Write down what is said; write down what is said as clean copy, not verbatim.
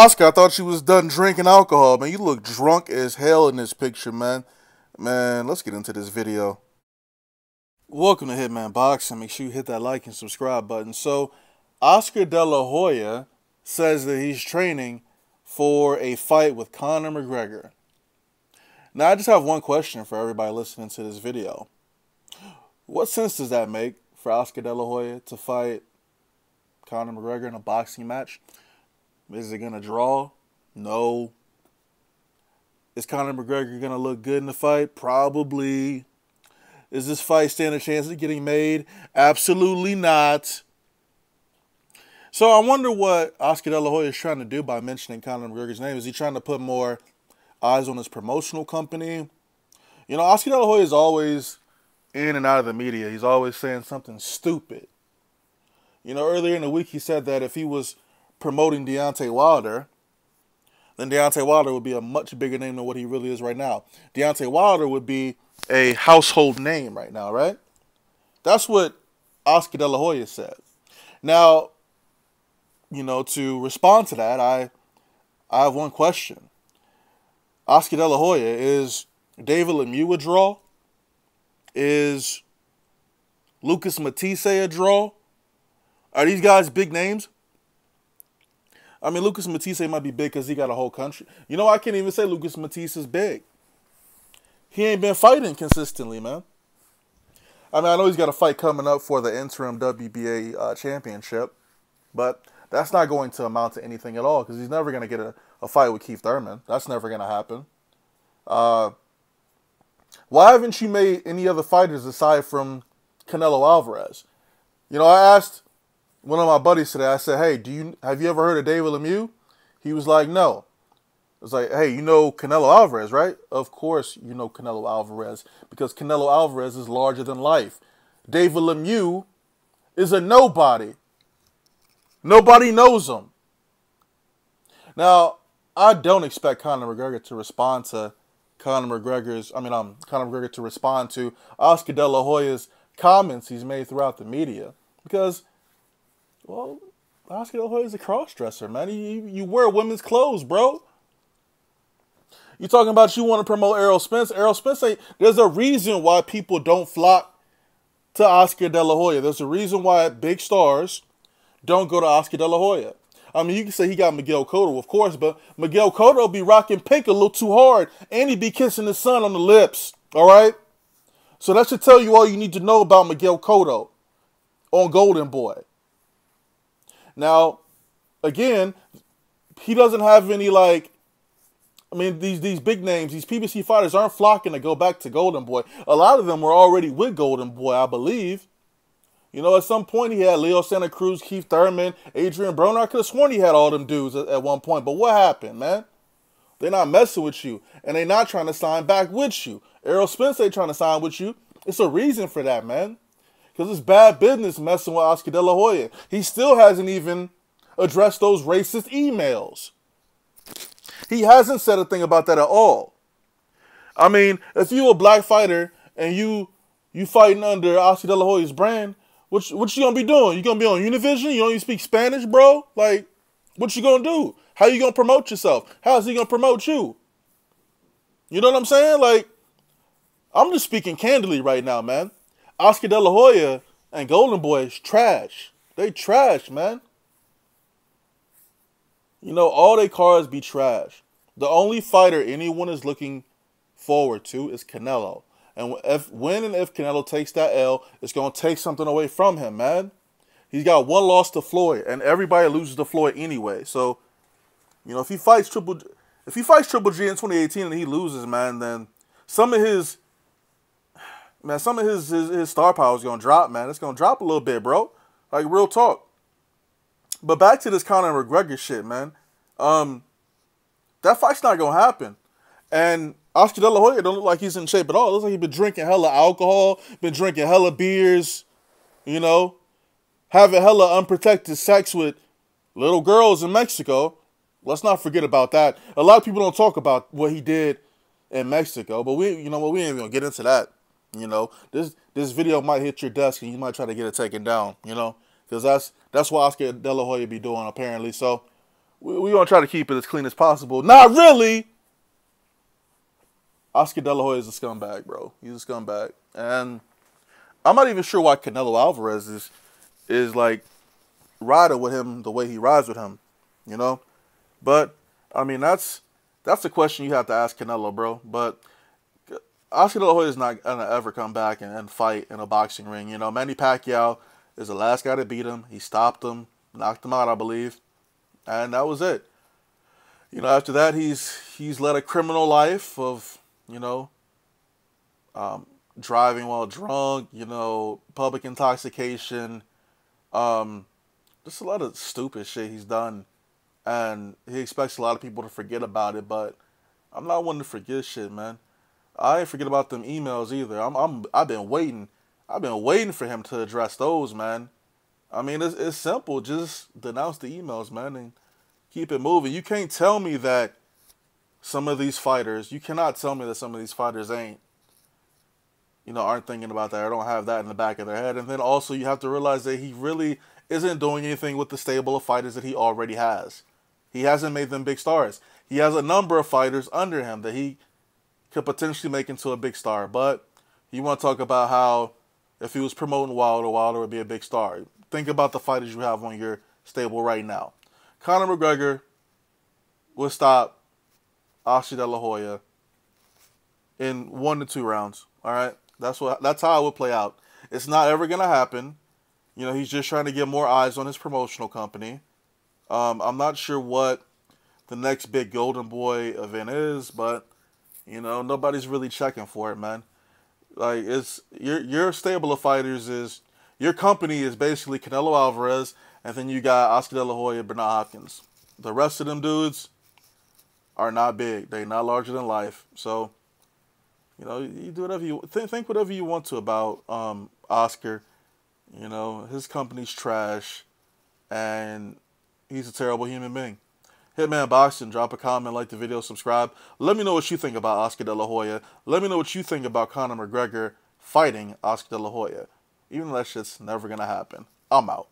Oscar, I thought you was done drinking alcohol, man. You look drunk as hell in this picture, man. Man, let's get into this video. Welcome to Hitman Boxing. Make sure you hit that like and subscribe button. So, Oscar De La Hoya says that he's training for a fight with Conor McGregor. Now, I just have one question for everybody listening to this video. What sense does that make for Oscar De La Hoya to fight Conor McGregor in a boxing match? Is it going to draw? No. Is Conor McGregor going to look good in the fight? Probably. Is this fight stand a chance of getting made? Absolutely not. So I wonder what Oscar De La Hoya is trying to do by mentioning Conor McGregor's name. Is he trying to put more eyes on his promotional company? You know, Oscar De La Hoya is always in and out of the media. He's always saying something stupid. You know, earlier in the week he said that if he was promoting Deontay Wilder, then Deontay Wilder would be a much bigger name than what he really is right now. Deontay Wilder would be a household name right now, right? That's what Oscar De La Hoya said. Now, you know, to respond to that, I have one question. Oscar De La Hoya, is David Lemieux a draw? Is Lucas Matisse a draw? Are these guys big names? I mean, Lucas Matisse might be big because he got a whole country. You know, I can't even say Lucas Matisse is big. He ain't been fighting consistently, man. I mean, I know he's got a fight coming up for the interim WBA championship, but that's not going to amount to anything at all because he's never going to get a fight with Keith Thurman. That's never going to happen. Why haven't you made any other fighters aside from Canelo Alvarez? You know, I asked one of my buddies today, I said, hey, have you ever heard of David Lemieux? He was like, no. I was like, hey, you know Canelo Alvarez, right? Of course you know Canelo Alvarez because Canelo Alvarez is larger than life. David Lemieux is a nobody. Nobody knows him. Now, I don't expect Conor McGregor to respond to Conor McGregor to respond to Oscar De La Hoya's comments he's made throughout the media because, well, Oscar De La Hoya is a cross-dresser, man. You wear women's clothes, bro. You talking about you want to promote Errol Spence? Errol Spence there's a reason why people don't flock to Oscar De La Hoya. There's a reason why big stars don't go to Oscar De La Hoya. I mean, you can say he got Miguel Cotto, of course, but Miguel Cotto be rocking pink a little too hard, and he be kissing his son on the lips, all right? So that should tell you all you need to know about Miguel Cotto on Golden Boy. Now, again, he doesn't have any, these big names, these PBC fighters aren't flocking to go back to Golden Boy. A lot of them were already with Golden Boy, I believe. You know, at some point he had Leo Santa Cruz, Keith Thurman, Adrian Broner. I could have sworn he had all them dudes at one point. But what happened, man? They're not messing with you. And they're not trying to sign back with you. Errol Spence ain't trying to sign with you. It's a reason for that, man. Because it's bad business messing with Oscar De La Hoya. He still hasn't even addressed those racist emails. He hasn't said a thing about that at all. I mean, if you a black fighter and you fighting under Oscar De La Hoya's brand, what you gonna be doing? You gonna be on Univision? You don't even speak Spanish, bro? Like, what you gonna do? How you gonna promote yourself? How is he gonna promote you? You know what I'm saying? Like, I'm just speaking candidly right now, man. Oscar De La Hoya and Golden Boy is trash. They trash, man. You know, all they cards be trash. The only fighter anyone is looking forward to is Canelo. And when and if Canelo takes that L, it's going to take something away from him, man. He's got one loss to Floyd, and everybody loses to Floyd anyway. So, you know, if he fights Triple G in 2018 and he loses, man, then some of his star power is going to drop, man. It's going to drop a little bit, bro. Like, real talk. But back to this Conor McGregor shit, man. That fight's not going to happen. And Oscar De La Hoya don't look like he's in shape at all. It looks like he's been drinking hella alcohol, been drinking hella beers, you know, having hella unprotected sex with little girls in Mexico. Let's not forget about that. A lot of people don't talk about what he did in Mexico, but we ain't even gonna get into that. You know, this video might hit your desk and you might try to get it taken down, you know, because that's what Oscar De La Hoya be doing apparently. So we gonna try to keep it as clean as possible. Not really. Oscar De La Hoya is a scumbag, bro. He's a scumbag, and I'm not even sure why Canelo Alvarez is like riding with him the way he rides with him, you know. But I mean, that's the question you have to ask Canelo, bro. But Oscar De La Hoya is not gonna ever come back and fight in a boxing ring. You know, Manny Pacquiao is the last guy to beat him. He stopped him, knocked him out, I believe, and that was it. You know, after that, he's led a criminal life of, you know, driving while drunk, you know, public intoxication, just a lot of stupid shit he's done, and he expects a lot of people to forget about it. But I'm not one to forget shit, man. I ain't forget about them emails either. I've been waiting. I've been waiting for him to address those, man. I mean, it's simple. Just denounce the emails, man, and keep it moving. You can't tell me that some of these fighters, you cannot tell me that some of these fighters aren't thinking about that or don't have that in the back of their head. And then also you have to realize that he really isn't doing anything with the stable of fighters that he already has. He hasn't made them big stars. He has a number of fighters under him that he could potentially make into a big star. But you want to talk about how if he was promoting Wilder would be a big star. Think about the fighters you have on your stable right now. Conor McGregor will stop Oscar De La Hoya in 1 to 2 rounds. All right, that's how it would play out. It's not ever gonna happen. You know, he's just trying to get more eyes on his promotional company. I'm not sure what the next big Golden Boy event is, but you know, nobody's really checking for it, man. Like, it's your stable of fighters is your company is basically Canelo Alvarez, and then you got Oscar De La Hoya, Bernard Hopkins. The rest of them dudes are not big. They're not larger than life. So, you know, you do whatever you think whatever you want to about Oscar. You know, his company's trash, and he's a terrible human being. Hitman Boxing, drop a comment, like the video, subscribe. Let me know what you think about Oscar De La Hoya. Let me know what you think about Conor McGregor fighting Oscar De La Hoya. Even though that shit's never gonna happen. I'm out.